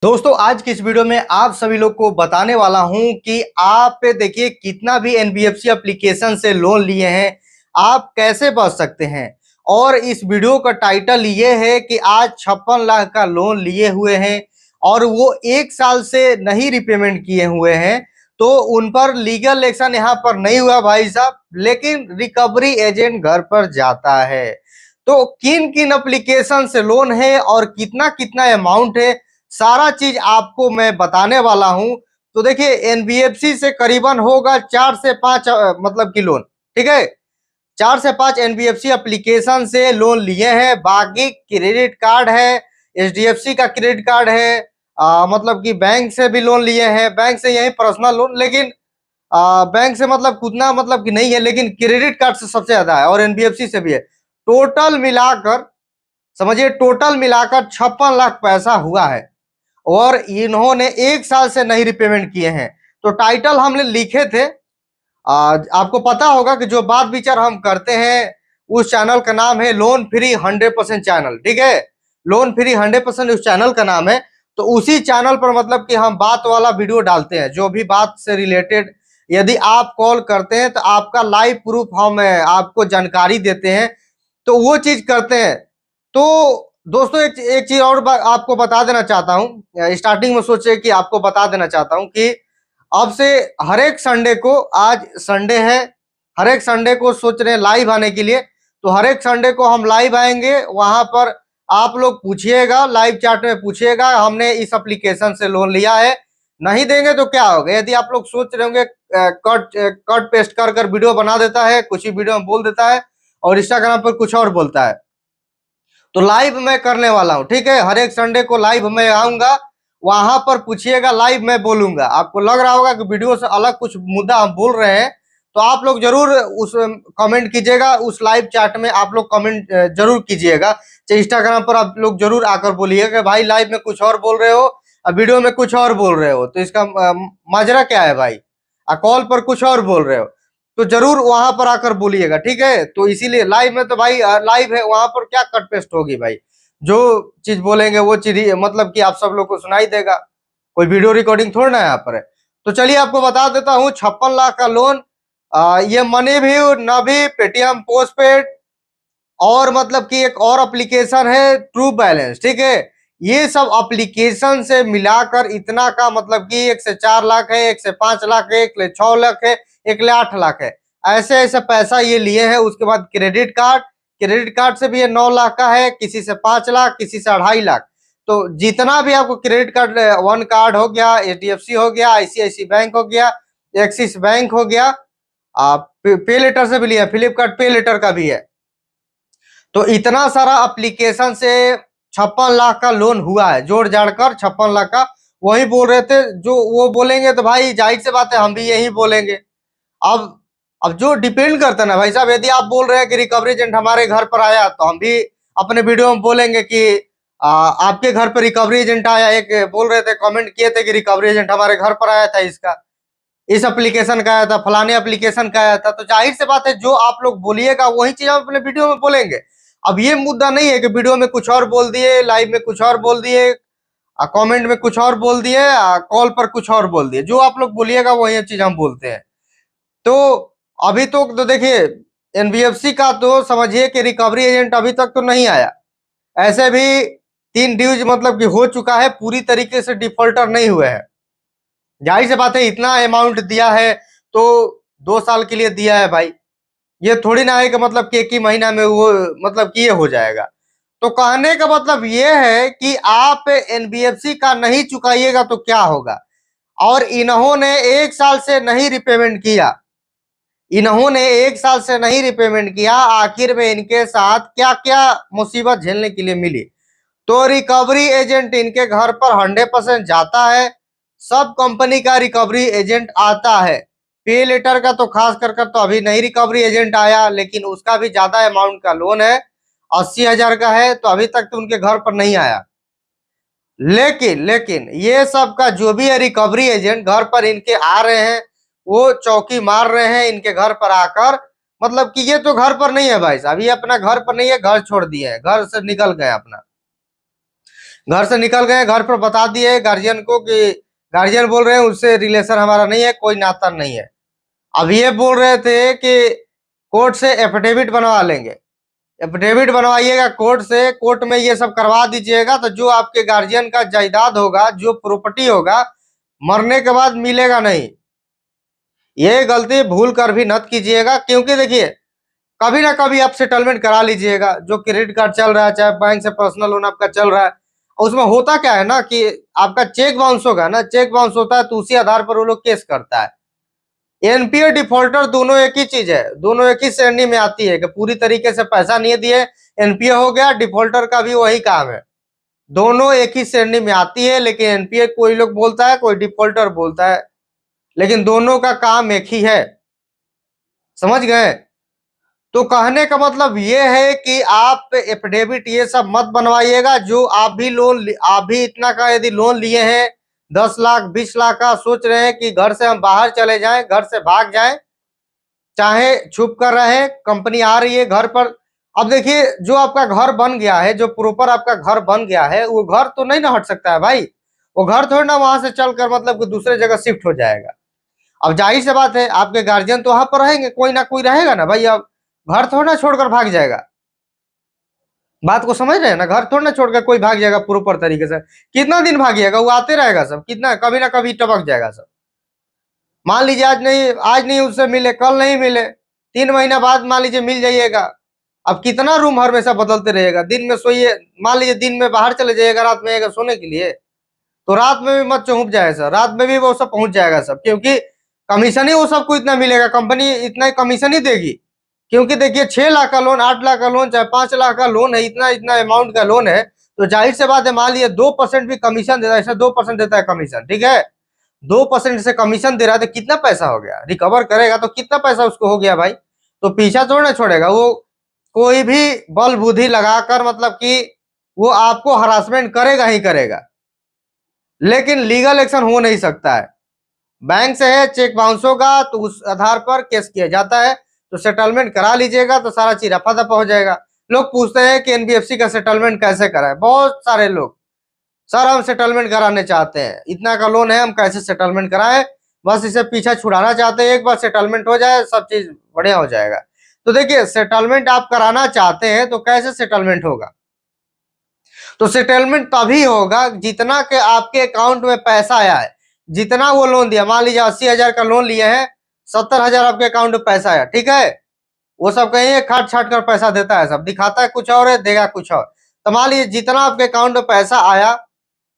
दोस्तों आज की इस वीडियो में आप सभी लोग को बताने वाला हूं कि आप देखिए कितना भी एनबीएफसी एप्लीकेशन से लोन लिए हैं आप कैसे बच सकते हैं। और इस वीडियो का टाइटल ये है कि आज 56 लाख का लोन लिए हुए हैं और वो 1 साल से नहीं रिपेमेंट किए हुए हैं, तो उन पर लीगल एक्शन यहाँ पर नहीं हुआ भाई साहब, लेकिन रिकवरी एजेंट घर पर जाता है। तो किन किन एप्लीकेशन से लोन है और कितना कितना अमाउंट है, सारा चीज आपको मैं बताने वाला हूं। तो देखिए एनबीएफसी से करीबन होगा 4 से 5 मतलब की लोन, ठीक है। 4 से 5 एनबीएफसी एप्लीकेशन से लोन लिए हैं, बाकी क्रेडिट कार्ड है, एचडीएफसी का क्रेडिट कार्ड है, मतलब कि बैंक से भी लोन लिए हैं, बैंक से यही पर्सनल लोन, लेकिन बैंक से मतलब उतना मतलब कि नहीं है, लेकिन क्रेडिट कार्ड से सबसे ज्यादा है और एनबीएफसी से भी है। टोटल मिलाकर समझिए, टोटल मिलाकर 56 लाख पैसा हुआ है और इन्होंने 1 साल से नहीं रिपेमेंट किए हैं। तो टाइटल हमने लिखे थे, आपको पता होगा कि जो बात विचार हम करते हैं उस चैनल का नाम है लोन फ्री 100% चैनल, ठीक है। लोन फ्री 100% उस चैनल का नाम है। तो उसी चैनल पर मतलब कि हम बात वाला वीडियो डालते हैं, जो भी बात से रिलेटेड यदि आप कॉल करते हैं तो आपका लाइव प्रूफ हम आपको जानकारी देते हैं, तो वो चीज करते हैं। तो दोस्तों एक एक चीज और आपको बता देना चाहता हूँ, स्टार्टिंग में सोचे कि आपको बता देना चाहता हूँ कि अब से हर एक संडे को, आज संडे है, हर एक संडे को सोच रहे हैं लाइव आने के लिए। तो हर एक संडे को हम लाइव आएंगे, वहां पर आप लोग पूछिएगा, लाइव चैट में पूछिएगा हमने इस एप्लीकेशन से लोन लिया है। नहीं देंगे तो क्या होगा, यदि आप लोग सोच रहे होंगे कट कट पेस्ट कर कर वीडियो बना देता है, कुछ ही वीडियो में बोल देता है और इंस्टाग्राम पर कुछ और बोलता है। तो लाइव मैं करने वाला हूँ, ठीक है। हर एक संडे को लाइव मैं आऊंगा, वहां पर पूछिएगा, लाइव मैं बोलूंगा। आपको लग रहा होगा कि वीडियो से अलग कुछ मुद्दा हम बोल रहे हैं, तो आप लोग जरूर उस कमेंट कीजिएगा, उस लाइव चैट में आप लोग कमेंट जरूर कीजिएगा। चाहे इंस्टाग्राम पर आप लोग जरूर आकर बोलिएगा कि भाई लाइव में कुछ और बोल रहे हो और वीडियो में कुछ और बोल रहे हो, तो इसका माजरा क्या है भाई, कॉल पर कुछ और बोल रहे हो। तो जरूर वहां पर आकर बोलिएगा, ठीक है। तो इसीलिए लाइव में तो भाई लाइव है, वहां पर क्या कट पेस्ट होगी भाई, जो चीज बोलेंगे वो चीज मतलब कि आप सब लोग को सुनाई देगा, कोई वीडियो रिकॉर्डिंग थोड़ा ना यहाँ पर है। तो चलिए आपको बता देता हूँ 56 लाख का लोन। ये मनी भी, नभी, पेटीएम पोस्टपेड और मतलब कि एक और एप्लीकेशन है ट्रू बैलेंस, ठीक है। ये सब एप्लीकेशन से मिलाकर इतना का मतलब कि 1 से 4 लाख है, 1 से 5 लाख है, 1 से 6 लाख है, 1 लाख 8 लाख है। ऐसे ऐसे पैसा ये लिए हैं। उसके बाद क्रेडिट कार्ड, क्रेडिट कार्ड से भी ये 9 लाख का है, किसी से 5 लाख, किसी से 2.5 लाख। तो जितना भी आपको क्रेडिट कार्ड, वन कार्ड हो गया, एचडीएफसी हो गया, आईसीआईसी बैंक हो गया, एक्सिस बैंक हो गया, आप पे लेटर से भी लिया, फ्लिपकार्ट पे लेटर का भी है। तो इतना सारा एप्लीकेशन से 56 लाख का लोन हुआ है, जोड़ जाड़ कर 56 लाख का। वही बोल रहे थे, जो वो बोलेंगे तो भाई जाहिर सी बात है हम भी यही बोलेंगे। अब अब जो डिपेंड करता है ना भाई साहब, यदि आप बोल रहे हैं कि रिकवरी एजेंट हमारे घर पर आया, तो हम भी अपने वीडियो में बोलेंगे कि आपके घर पर रिकवरी एजेंट आया। एक बोल रहे थे, कमेंट किए थे कि रिकवरी एजेंट हमारे घर पर आया था, इसका इस एप्लीकेशन का आया था, फलाने एप्लीकेशन का आया था। तो जाहिर सी बात है जो आप लोग बोलिएगा वही चीज हम अपने वीडियो में बोलेंगे। अब ये मुद्दा नहीं है कि वीडियो में कुछ और बोल दिए, लाइव में कुछ और बोल दिए, कमेंट में कुछ और बोल दिए, कॉल पर कुछ और बोल दिए। जो आप लोग बोलिएगा वही चीज हम बोलते हैं। तो अभी तो देखिए एनबीएफसी का तो समझिए कि रिकवरी एजेंट अभी तक तो नहीं आया। ऐसे भी 3 ड्यूज मतलब कि हो चुका है, पूरी तरीके से डिफॉल्टर नहीं हुए हैं। जाहिर सी बात है इतना अमाउंट दिया है तो 2 साल के लिए दिया है भाई। ये थोड़ी ना है कि मतलब कि एक ही महीना में वो मतलब कि ये हो जाएगा। तो कहने का मतलब ये है कि आप एनबीएफसी का नहीं चुकाइएगा तो क्या होगा। और इन्होंने 1 साल से नहीं रिपेमेंट किया, इन्होंने 1 साल से नहीं रिपेमेंट किया, आखिर में इनके साथ क्या क्या मुसीबत झेलने के लिए मिली। तो रिकवरी एजेंट इनके घर पर 100% जाता है। सब कंपनी का रिकवरी एजेंट आता है। पे लेटर का तो खास कर तो अभी नहीं रिकवरी एजेंट आया, लेकिन उसका भी ज्यादा अमाउंट का लोन है, 80,000 का है, तो अभी तक तो उनके घर पर नहीं आया। लेकिन लेकिन ये सब का जो भी है रिकवरी एजेंट घर पर इनके आ रहे हैं, वो चौकी मार रहे हैं इनके घर पर आकर। मतलब कि ये तो घर पर नहीं है भाई साहब, ये अपना घर पर नहीं है, घर छोड़ दिए है, घर से निकल गए अपना, घर से निकल गए, घर पर बता दिए गार्जियन को कि गार्जियन बोल रहे हैं उससे रिलेशन हमारा नहीं है, कोई नाता नहीं है। अब ये बोल रहे थे कि कोर्ट से एफिडेविट बनवा लेंगे। एफिडेविट बनवाइएगा कोर्ट से, कोर्ट में ये सब करवा दीजिएगा, तो जो आपके गार्जियन का जायदाद होगा, जो प्रॉपर्टी होगा, मरने के बाद मिलेगा नहीं। ये गलती भूल कर भी मत कीजिएगा, क्योंकि देखिए कभी ना कभी आप सेटलमेंट करा लीजिएगा। जो क्रेडिट कार्ड चल रहा है, चाहे बैंक से पर्सनल लोन आपका चल रहा है, उसमें होता क्या है ना कि आपका चेक बाउंस होगा ना, चेक बाउंस होता है तो उसी आधार पर वो लोग केस करता है। एनपीए डिफॉल्टर दोनों एक ही चीज है, दोनों एक ही श्रेणी में आती है कि पूरी तरीके से पैसा नहीं दिए एनपीए हो गया, डिफॉल्टर का भी वही काम है। दोनों एक ही श्रेणी में आती है, लेकिन एनपीए कोई लोग बोलता है, कोई डिफॉल्टर बोलता है, लेकिन दोनों का काम एक ही है। समझ गए? तो कहने का मतलब ये है कि आप एफिडेविट ये सब मत बनवाइएगा। जो आप भी इतना का यदि लोन लिए हैं 10 लाख 20 लाख का, सोच रहे हैं कि घर से हम बाहर चले जाएं, घर से भाग जाएं, चाहे छुप कर रहे, कंपनी आ रही है घर पर। अब देखिए जो आपका घर बन गया है, जो प्रॉपर आपका घर बन गया है, वो घर तो नहीं ना हट सकता है भाई। वो घर थोड़ी ना वहां से चलकर मतलब कि दूसरे जगह शिफ्ट हो जाएगा। अब जाहिर सी बात है आपके गार्जियन तो वहां पर रहेंगे, कोई ना कोई रहेगा ना भाई। अब घर थोड़ा ना छोड़कर भाग जाएगा। बात को समझ रहे हैं ना? घर थोड़ा ना छोड़कर कोई भाग जाएगा प्रॉपर तरीके से। कितना दिन भागिएगा? वो आते रहेगा सब, कितना कभी ना कभी टपक जाएगा सब। मान लीजिए आज नहीं उससे मिले, कल नहीं मिले, 3 महीना बाद मान लीजिए मिल जाइएगा। अब कितना रूम हमेशा बदलते रहेगा? दिन में सोइए, मान लीजिए दिन में बाहर चले जाइएगा, रात में आएगा सोने के लिए, तो रात में भी मत चौंक जाए सर, रात में भी वो सब पहुंच जाएगा सब, क्योंकि कमीशन ही वो सबको इतना मिलेगा, कंपनी इतना ही कमीशन ही देगी। क्योंकि देखिए 6 लाख का लोन, 8 लाख का लोन, चाहे 5 लाख का लोन है, इतना इतना अमाउंट का लोन है, तो जाहिर से बात है मान लीजिए 2% भी कमीशन देता है, ऐसा 2% देता है कमीशन, ठीक है, 2% से कमीशन दे रहा है, तो कितना पैसा हो गया? रिकवर करेगा तो कितना पैसा उसको हो गया भाई? तो पीछा थोड़ा ना छोड़ेगा वो। कोई भी बल बुद्धि लगाकर मतलब कि वो आपको हरासमेंट करेगा ही करेगा, लेकिन लीगल एक्शन हो नहीं सकता है। बैंक से है, चेक बाउंस होगा तो उस आधार पर केस किया जाता है, तो सेटलमेंट करा लीजिएगा तो सारा चीज रफा दफा हो जाएगा। लोग पूछते हैं कि एनबीएफसी का सेटलमेंट कैसे कराएं, बहुत सारे लोग, सर हम सेटलमेंट कराने चाहते हैं, इतना का लोन है, हम कैसे सेटलमेंट कराएं, बस इसे पीछा छुड़ाना चाहते हैं, एक बार सेटलमेंट हो जाए सब चीज बढ़िया हो जाएगा। तो देखिए सेटलमेंट आप कराना चाहते हैं तो कैसे सेटलमेंट होगा? तो सेटलमेंट तभी होगा जितना के आपके अकाउंट में पैसा आया है, जितना वो लोन दिया। मान लीजिए 80,000 का लोन लिए हैं, 70,000 आपके अकाउंट में पैसा आया, ठीक है, वो सब कहीं खाट छाट कर पैसा देता है, सब दिखाता है कुछ और है, देगा कुछ और। तो मान लीजिए जितना आपके अकाउंट में पैसा आया,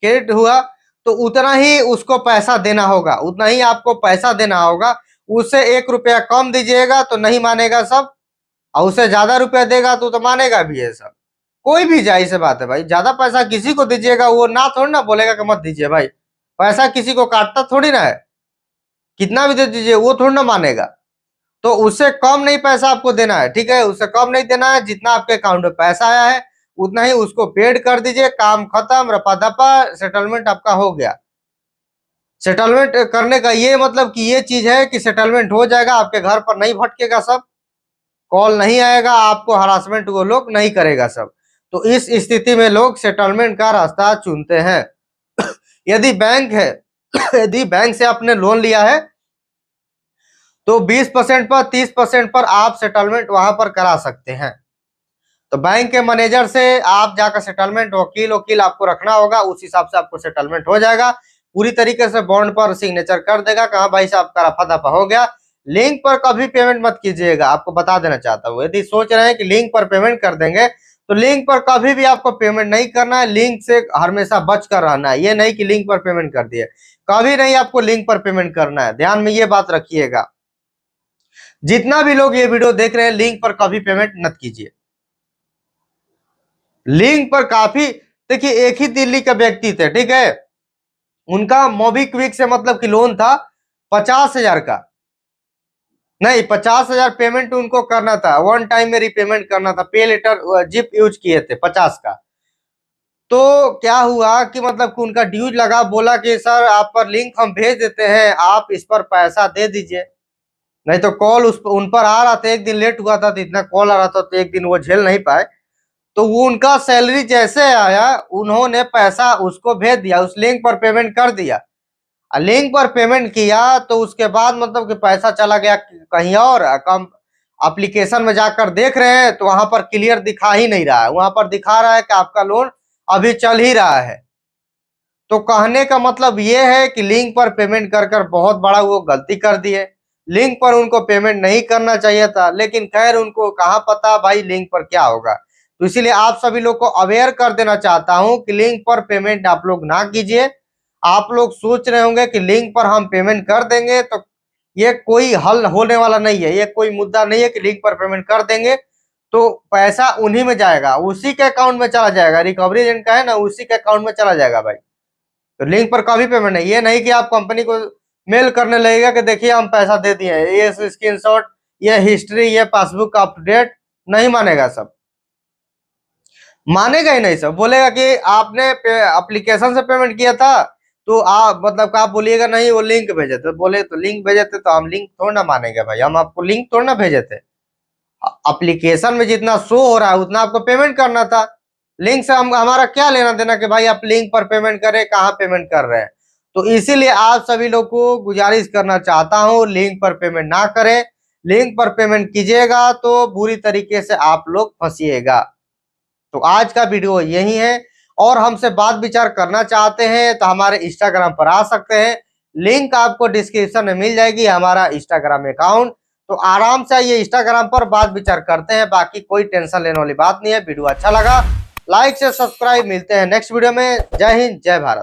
क्रेडिट हुआ, तो उतना ही उसको पैसा देना होगा, उतना ही आपको पैसा देना होगा। उससे 1 रुपया कम दीजिएगा तो नहीं मानेगा सब, और उससे ज्यादा रुपया देगा तो मानेगा भी है सब। कोई भी जाहिर सी बात है भाई, ज्यादा पैसा किसी को दीजिएगा वो ना थोड़ी ना बोलेगा कि मत दीजिए भाई। पैसा किसी को काटता थोड़ी ना है, कितना भी दे दीजिए वो थोड़ी ना मानेगा। तो उससे कम नहीं पैसा आपको देना है, ठीक है, उससे कम नहीं देना है, जितना आपके अकाउंट में पैसा आया है उतना ही उसको पेड कर दीजिए, काम खत्म, रपा दपा, सेटलमेंट आपका हो गया। सेटलमेंट करने का ये मतलब कि ये चीज है कि सेटलमेंट हो जाएगा, आपके घर पर नहीं भटकेगा सब, कॉल नहीं आएगा, आपको हरासमेंट वो लोग नहीं करेगा सब। तो इस स्थिति में लोग सेटलमेंट का रास्ता चुनते हैं। यदि बैंक है यदि बैंक से आपने लोन लिया है तो 20% पर 30% पर आप सेटलमेंट वहां पर करा सकते हैं। तो बैंक के मैनेजर से आप जाकर सेटलमेंट, वकील वकील आपको रखना होगा, उस हिसाब से आपको सेटलमेंट हो जाएगा। पूरी तरीके से बॉन्ड पर सिग्नेचर कर देगा, कहा भाई साहब का रफा दफा हो गया। लिंक पर कभी पेमेंट मत कीजिएगा, आपको बता देना चाहता हूँ। यदि सोच रहे हैं कि लिंक पर पेमेंट कर देंगे, तो लिंक पर कभी भी आपको पेमेंट नहीं करना है, लिंक से हमेशा बच कर रहना है। ये नहीं कि लिंक पर पेमेंट कर दिए, कभी नहीं आपको लिंक पर पेमेंट करना है, ध्यान में ये बात रखिएगा। जितना भी लोग ये वीडियो देख रहे हैं, लिंक पर कभी पेमेंट मत कीजिए। लिंक पर काफी, देखिए एक ही दिल्ली के व्यक्ति थे, ठीक है, उनका मोबीक्विक से मतलब कि लोन था 50,000 का, नहीं 50,000 पेमेंट उनको करना था, वन टाइम में रिपेमेंट करना था, पे लेटर जिप यूज किए थे 50 का। तो क्या हुआ कि मतलब कि उनका ड्यूज लगा, बोला कि सर आप पर लिंक हम भेज देते हैं, आप इस पर पैसा दे दीजिए। नहीं तो कॉल उन पर आ रहा था, एक दिन लेट हुआ था तो इतना कॉल आ रहा था, तो एक दिन वो झेल नहीं पाए, तो वो उनका सैलरी जैसे आया उन्होंने पैसा उसको भेज दिया, उस लिंक पर पेमेंट कर दिया। लिंक पर पेमेंट किया तो उसके बाद मतलब कि पैसा चला गया कहीं और। कम एप्लीकेशन में जाकर देख रहे हैं तो वहां पर क्लियर दिखा ही नहीं रहा है, वहां पर दिखा रहा है कि आपका लोन अभी चल ही रहा है। तो कहने का मतलब ये है कि लिंक पर पेमेंट कर कर बहुत बड़ा वो गलती कर दी है। लिंक पर उनको पेमेंट नहीं करना चाहिए था, लेकिन खैर उनको कहाँ पता भाई लिंक पर क्या होगा। तो इसीलिए आप सभी लोग को अवेयर कर देना चाहता हूं कि लिंक पर पेमेंट आप लोग ना कीजिए। आप लोग सोच रहे होंगे कि लिंक पर हम पेमेंट कर देंगे तो ये कोई हल होने वाला नहीं है, ये कोई मुद्दा नहीं है कि लिंक पर पेमेंट कर देंगे तो पैसा उन्हीं में जाएगा, उसी के अकाउंट में चला जाएगा। रिकवरी एजेंट का है ना, उसी के अकाउंट में चला जाएगा भाई। तो लिंक पर कभी पेमेंट नहीं, ये नहीं कि आप कंपनी को मेल करने लगेगा कि देखिए हम पैसा दे दिए हैं, ये स्क्रीनशॉट, ये हिस्ट्री, ये पासबुक का अपडेट, नहीं मानेगा सब, मानेगा ही नहीं सब। बोलेगा कि आपने एप्लीकेशन से पेमेंट किया था तो आप मतलब आप बोलिएगा नहीं वो लिंक भेजे थे, बोले तो लिंक भेजे थे तो हम लिंक थोड़ा ना मानेंगे भाई, हम आपको लिंक थोड़ा ना भेजे थे। एप्लीकेशन में जितना शो हो रहा है उतना आपको पेमेंट करना था। लिंक से हम हमारा क्या लेना देना कि भाई आप लिंक पर पेमेंट करें, कहाँ पेमेंट कर रहे हैं। तो इसीलिए आप सभी लोग को गुजारिश करना चाहता हूं लिंक पर पेमेंट ना करें। लिंक पर पेमेंट कीजिएगा तो बुरी तरीके से आप लोग फंसिएगा। तो आज का वीडियो यही है, और हमसे बात विचार करना चाहते हैं तो हमारे इंस्टाग्राम पर आ सकते हैं, लिंक आपको डिस्क्रिप्शन में मिल जाएगी, हमारा इंस्टाग्राम अकाउंट। तो आराम से आइए इंस्टाग्राम पर बात विचार करते हैं, बाकी कोई टेंशन लेने वाली बात नहीं है। वीडियो अच्छा लगा लाइक से सब्सक्राइब, मिलते हैं नेक्स्ट वीडियो में। जय हिंद, जय भारत।